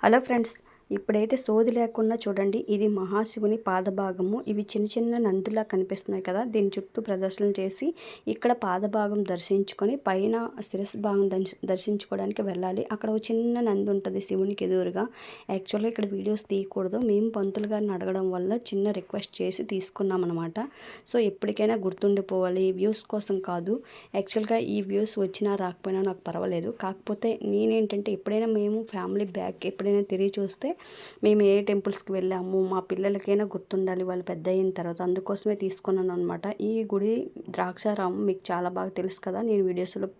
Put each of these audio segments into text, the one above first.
Hello friends, ఇప్పుడైతే సోది లేకుండా చూడండి. ఇది మహాశివుని పాదభాగము. ఇవి చిన్న చిన్న నందులా కనిపిస్తున్నాయి కదా. దీని చుట్టూ ప్రదర్శనలు చేసి ఇక్కడ పాదభాగం దర్శించుకొని పైన శిరస్సు భాగం దర్శించుకోవడానికి వెళ్ళాలి. అక్కడ ఒక చిన్న నంది ఉంటుంది శివునికి ఎదురుగా. యాక్చువల్గా ఇక్కడ వీడియోస్ తీయకూడదు. మేము పంతులు గారిని అడగడం వల్ల చిన్న రిక్వెస్ట్ చేసి తీసుకున్నాం అనమాట. సో ఎప్పటికైనా గుర్తుండిపోవాలి, వ్యూస్ కోసం కాదు. యాక్చువల్గా ఈ వ్యూస్ వచ్చినా రాకపోయినా నాకు పర్వాలేదు. కాకపోతే నేనేంటంటే ఎప్పుడైనా మేము ఫ్యామిలీ బ్యాక్ ఎప్పుడైనా తిరిగి చూస్తే మేము ఏ టెంపుల్స్కి వెళ్ళాము, మా పిల్లలకైనా గుర్తుండాలి వాళ్ళు పెద్ద అయిన తర్వాత. అందుకోసమే తీసుకున్నాను అనమాట. ఈ గుడి ద్రాక్షారామం మీకు చాలా బాగా తెలుసు కదా, నేను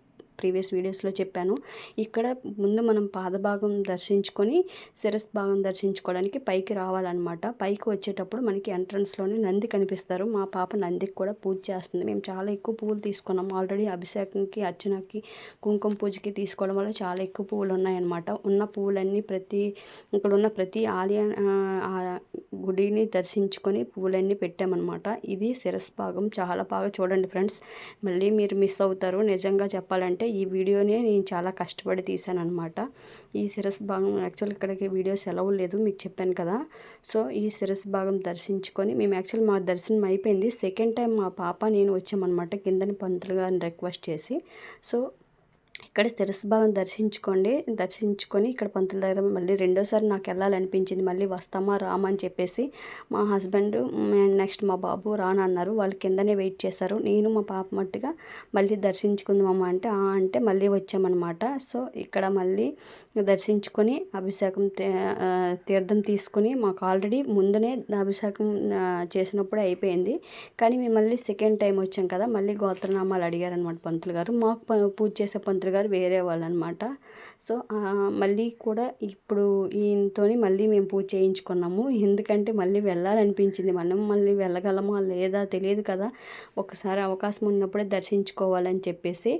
ప్రీవియస్ వీడియోస్లో చెప్పాను. ఇక్కడ ముందు మనం పాదభాగం దర్శించుకొని శిరస్సు భాగం దర్శించుకోవడానికి పైకి రావాలన్నమాట. పైకి వచ్చేటప్పుడు మనకి ఎంట్రన్స్లోనే నంది కనిపిస్తారు. మా పాప నందికి కూడా పూజ చేస్తుంది. మేము చాలా ఎక్కువ పువ్వులు తీసుకున్నాం. ఆల్రెడీ అభిషేకంకి, అర్చనకి, కుంకుమ పూజకి తీసుకోవడం వల్ల చాలా ఎక్కువ పువ్వులు ఉన్నాయన్నమాట. ఉన్న పువ్వులన్నీ ఇక్కడ ఉన్న ప్రతి గుడిని దర్శించుకొని పువ్వులన్నీ పెట్టామన్నమాట. ఇది శిరస్సు భాగం. చాలా బాగా చూడండి ఫ్రెండ్స్, మళ్ళీ మీరు మిస్ అవుతారు. నిజంగా చెప్పాలంటే ఈ వీడియోనే నేను చాలా కష్టపడి తీసాను అనమాట. ఈ శిరస్సు భాగం యాక్చువల్ ఇక్కడికి వీడియో సెలవు లేదు, మీకు చెప్పాను కదా. సో ఈ శిరస్సు భాగం దర్శించుకొని మేము యాక్చువల్ మా దర్శనం అయిపోయింది. సెకండ్ టైం మా పాప నేను వచ్చామన్నమాట కిందని పంతులు గారిని రిక్వెస్ట్ చేసి. సో ఇక్కడ శిరస్సు భాగం దర్శించుకొని ఇక్కడ పంతుల దగ్గర మళ్ళీ రెండోసారి నాకు వెళ్ళాలనిపించింది. మళ్ళీ వస్తామా రామా అని చెప్పేసి మా హస్బెండ్ నెక్స్ట్ మా బాబు రానన్నారు. వాళ్ళు కిందనే వెయిట్ చేశారు. నేను మా పాప మట్టుగా మళ్ళీ దర్శించుకుందామమ్మా అంటే మళ్ళీ వచ్చామన్నమాట. సో ఇక్కడ మళ్ళీ దర్శించుకొని అభిషేకం తీర్థం తీసుకుని మాకు ఆల్రెడీ ముందునే అభిషేకం చేసినప్పుడే అయిపోయింది. కానీ మేము మళ్ళీ సెకండ్ టైం వచ్చాం కదా, మళ్ళీ గోత్రనామాలు అడిగారనమాట పంతులు గారు. మాకు పూజ చేసే పంతులు గారు వేరే వాళ్ళు అనమాట. సో మళ్ళీ కూడా ఇప్పుడు ఈయనతోని మళ్ళీ మేము పూజ చేయించుకున్నాము. ఎందుకంటే మళ్ళీ వెళ్ళాలనిపించింది. మనం మళ్ళీ వెళ్ళగలమా లేదా తెలియదు కదా, ఒకసారి అవకాశం ఉన్నప్పుడే దర్శించుకోవాలని చెప్పేసి.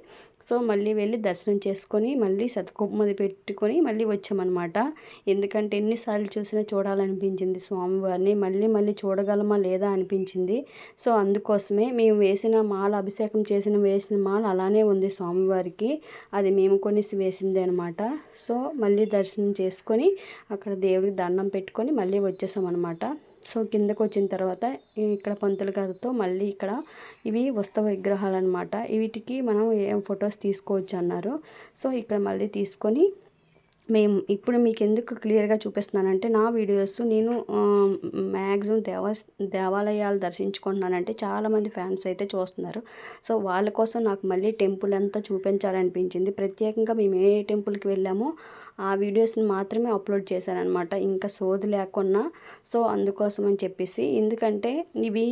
సో మళ్ళీ వెళ్ళి దర్శనం చేసుకొని మళ్ళీ శతకోపమది పెట్టుకొని మళ్ళీ వచ్చామన్నమాట. ఎందుకంటే ఎన్నిసార్లు చూసినా చూడాలనిపించింది స్వామివారిని. మళ్ళీ చూడగలమా లేదా అనిపించింది. సో అందుకోసమే మేము అభిషేకం వేసిన మాల అలానే ఉంది స్వామివారికి. అది మేము కొనేసి వేసిందే అనమాట. సో మళ్ళీ దర్శనం చేసుకొని అక్కడ దేవుడికి దండం పెట్టుకొని మళ్ళీ వచ్చేసాం అనమాట. సో కిందకు వచ్చిన తర్వాత ఇక్కడ పంతులు గారితో మళ్ళీ ఇక్కడ ఇవి ఉత్సవ విగ్రహాలు అనమాట. వీటికి మనం ఫొటోస్ తీసుకోవచ్చు అన్నారు. సో ఇక్కడ మళ్ళీ తీసుకొని మేము ఇప్పుడు మీకు ఎందుకు క్లియర్గా చూపిస్తున్నానంటే, నా వీడియోస్ నేను మ్యాక్సిమం దేవాలయాలు దర్శించుకుంటున్నానంటే చాలామంది ఫ్యాన్స్ అయితే చూస్తున్నారు. సో వాళ్ళ కోసం నాకు మళ్ళీ టెంపుల్ అంతా చూపించాలనిపించింది. ప్రత్యేకంగా మేము ఏ టెంపుల్కి వెళ్ళామో ఆ వీడియోస్ని మాత్రమే అప్లోడ్ చేశానమాట, ఇంకా సోది లేకుండా. సో అందుకోసం అని చెప్పేసి, ఎందుకంటే ఇవి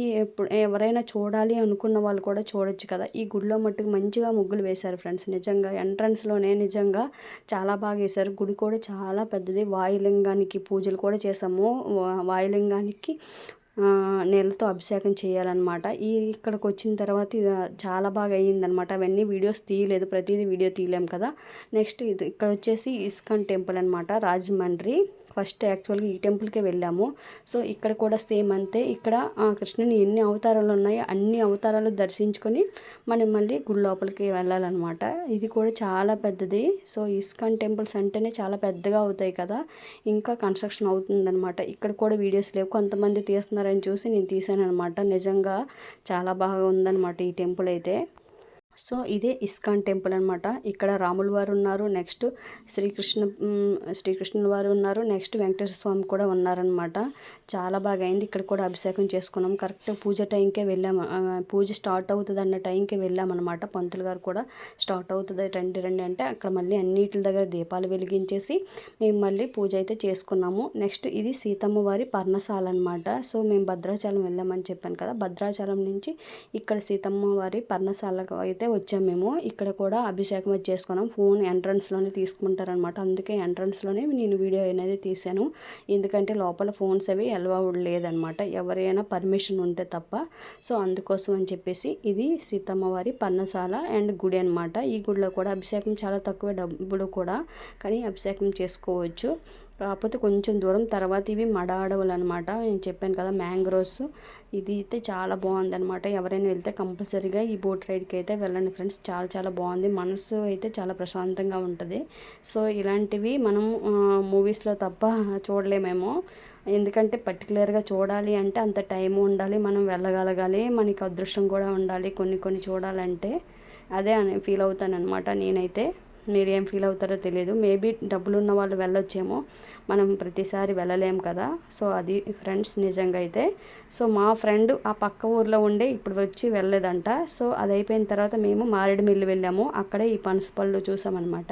ఎవరైనా చూడాలి అనుకున్న వాళ్ళు కూడా చూడొచ్చు కదా. ఈ గుడిలో మట్టుకు మంచిగా ముగ్గులు వేశారు ఫ్రెండ్స్. నిజంగా ఎంట్రన్స్లోనే నిజంగా చాలా బాగా వేశారు. గుడి కూడా చాలా పెద్దది. వాయులింగానికి పూజలు కూడా చేసాము. వాయులింగానికి నీళ్ళతో అభిషేకం చేయాలన్నమాట. ఇక్కడికి వచ్చిన తర్వాత ఇది చాలా బాగా అయ్యిందనమాట. అవన్నీ వీడియోస్ తీయలేదు, ప్రతిదీ వీడియో తీయలేం కదా. నెక్స్ట్ ఇక్కడ వచ్చేసి ఇస్కాన్ టెంపుల్ అనమాట, రాజమండ్రి. ఫస్ట్ యాక్చువల్గా ఈ టెంపుల్కే వెళ్ళాము. సో ఇక్కడ కూడా సేమ్ అంతే. ఇక్కడ కృష్ణుని ఎన్ని అవతారాలు ఉన్నాయో అన్ని అవతారాలు దర్శించుకొని మనం మళ్ళీ గుడి లోపలికి వెళ్ళాలన్నమాట. ఇది కూడా చాలా పెద్దది. సో ఇస్కాన్ టెంపుల్స్ అంటేనే చాలా పెద్దగా అవుతాయి కదా, ఇంకా కన్స్ట్రక్షన్ అవుతుందన్నమాట. ఇక్కడ కూడా వీడియోస్ లేవు, కొంతమంది తీస్తున్నారని చూసి నేను తీసాను అనమాట. నిజంగా చాలా బాగా ఉందన్నమాట ఈ టెంపుల్ అయితే. సో ఇదే ఇస్కాన్ టెంపుల్ అనమాట. ఇక్కడ రాముల వారు ఉన్నారు, నెక్స్ట్ శ్రీకృష్ణుల వారు ఉన్నారు, నెక్స్ట్ వెంకటేశ్వర స్వామి కూడా ఉన్నారనమాట. చాలా బాగా అయింది. ఇక్కడ కూడా అభిషేకం చేసుకున్నాం. కరెక్ట్ పూజ టైంకే వెళ్ళాము. పూజ స్టార్ట్ అవుతుంది అన్న టైంకే వెళ్ళామన్నమాట. పంతులు గారు కూడా స్టార్ట్ అవుతుంది రండి అంటే అక్కడ మళ్ళీ అన్నిటి దగ్గర దీపాలు వెలిగించేసి మేము మళ్ళీ పూజ అయితే చేసుకున్నాము. నెక్స్ట్ ఇది సీతమ్మ వారి పర్ణశాల అనమాట. సో మేము భద్రాచలం వెళ్ళామని చెప్పాను కదా, భద్రాచలం నుంచి ఇక్కడ సీతమ్మ వారి పర్ణశాలకు అయితే వచ్చాము మేము. ఇక్కడ కూడా అభిషేకం వచ్చి చేసుకున్నాం. ఫోన్ ఎంట్రన్స్లోనే తీసుకుంటారనమాట. అందుకే ఎంట్రన్స్లోనే నేను వీడియో అనేది తీసాను. ఎందుకంటే లోపల ఫోన్స్ అవి అలౌడ్ లేదనమాట, ఎవరైనా పర్మిషన్ ఉంటే తప్ప. సో అందుకోసం అని చెప్పేసి ఇది సీతమ్మ వారి పర్ణశాల అండ్ గుడి అనమాట. ఈ గుడిలో కూడా అభిషేకం చాలా తక్కువ డబ్బులు కూడా, కానీ అభిషేకం చేసుకోవచ్చు. కాకపోతే కొంచెం దూరం తర్వాత ఇవి మడ అడవులు అనమాట. నేను చెప్పాను కదా మ్యాంగ్రోవ్స్. ఇది అయితే చాలా బాగుందనమాట. ఎవరైనా వెళ్తే కంపల్సరీగా ఈ బోట్ రైడ్కి అయితే వెళ్ళండి ఫ్రెండ్స్. చాలా చాలా బాగుంది. మనసు అయితే చాలా ప్రశాంతంగా ఉంటుంది. సో ఇలాంటివి మనం మూవీస్లో తప్ప చూడలేమేమో. ఎందుకంటే పర్టికులర్గా చూడాలి అంటే అంత టైం ఉండాలి, మనం వెళ్ళగలగాలి, మనకి అదృష్టం కూడా ఉండాలి కొన్ని కొన్ని చూడాలంటే. అదే అని ఫీల్ అవుతాను అనమాట నేనైతే. మీరేం ఫీల్ అవుతారో తెలియదు. మేబీ డబ్బులు ఉన్న వాళ్ళు వెళ్ళొచ్చేమో, మనం ప్రతిసారి వెళ్ళలేం కదా. సో అది ఫ్రెండ్స్ నిజంగా అయితే. సో మా ఫ్రెండ్ ఆ పక్క ఊర్లో ఉండే ఇప్పుడు వచ్చి వెళ్ళలేదంట. సో అది అయిపోయిన తర్వాత మేము మారేడుమిల్లి వెళ్ళాము. అక్కడే ఈ పనసపళ్ళు చూసామన్నమాట.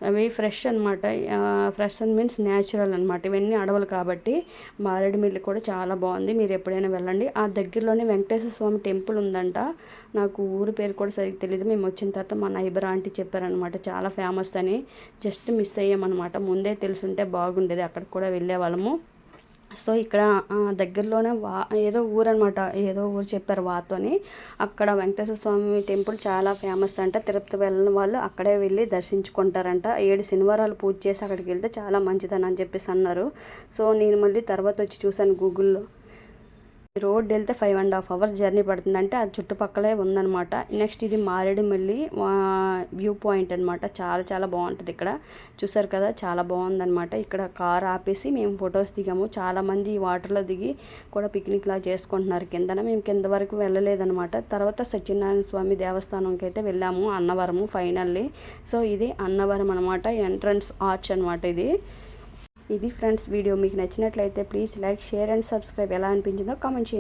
అవి ఫ్రెష్ అనమాట. ఫ్రెష్ అని మీన్స్ న్యాచురల్ అనమాట. ఇవన్నీ అడవులు కాబట్టి మారేడుమిల్లి కూడా చాలా బాగుంది. మీరు ఎప్పుడైనా వెళ్ళండి. ఆ దగ్గరలోనే వెంకటేశ్వర స్వామి టెంపుల్ ఉందంట. నాకు ఊరి పేరు కూడా సరిగ్గా తెలియదు. మేము వచ్చిన తర్వాత మా నైబర్ ఆంటీ చెప్పారనమాట చాలా ఫేమస్ అని. జస్ట్ మిస్ అయ్యామన్నమాట. ముందే తెలుసుంటే బాగుండేది, అక్కడికి కూడా వెళ్ళేవాళ్ళము. సో ఇక్కడ దగ్గరలోనే ఏదో ఊరు అనమాట, ఏదో ఊరు చెప్పారు వాతోని. అక్కడ వెంకటేశ్వర స్వామి టెంపుల్ చాలా ఫేమస్ అంట. తిరుపతి వెళ్ళిన వాళ్ళు అక్కడే వెళ్ళి దర్శించుకుంటారంట. 7 శనివారాలు పూజ చేసి అక్కడికి వెళ్తే చాలా మంచిదని అని చెప్పేసి అన్నారు. సో నేను మళ్ళీ తర్వాత వచ్చి చూశాను గూగుల్లో. రోడ్ వెళ్తే 5.5 hours జర్నీ పడుతుందంటే అది చుట్టుపక్కలే ఉందన్నమాట. నెక్స్ట్ ఇది మారేడుమిల్లి వ్యూ పాయింట్ అనమాట. చాలా చాలా బాగుంటుంది ఇక్కడ. చూసారు కదా చాలా బాగుందన్నమాట. ఇక్కడ కార్ ఆపేసి మేము ఫొటోస్ దిగాము. చాలామంది ఈ వాటర్లో దిగి కూడా పిక్నిక్ లా చేసుకుంటున్నారు కిందన. మేము కింద వరకు వెళ్ళలేదన్నమాట. తర్వాత సత్యనారాయణ స్వామి దేవస్థానంకి అయితే వెళ్ళాము, అన్నవరము ఫైనల్లీ. సో ఇది అన్నవరం అనమాట, ఎంట్రన్స్ ఆర్చ్ అనమాట ఇది ఫ్రెండ్స్ వీడియో. మీకు నచ్చినట్లయితే please like, share and subscribe. ఎలా అనిపించిందో కామెంట్ చేయండి.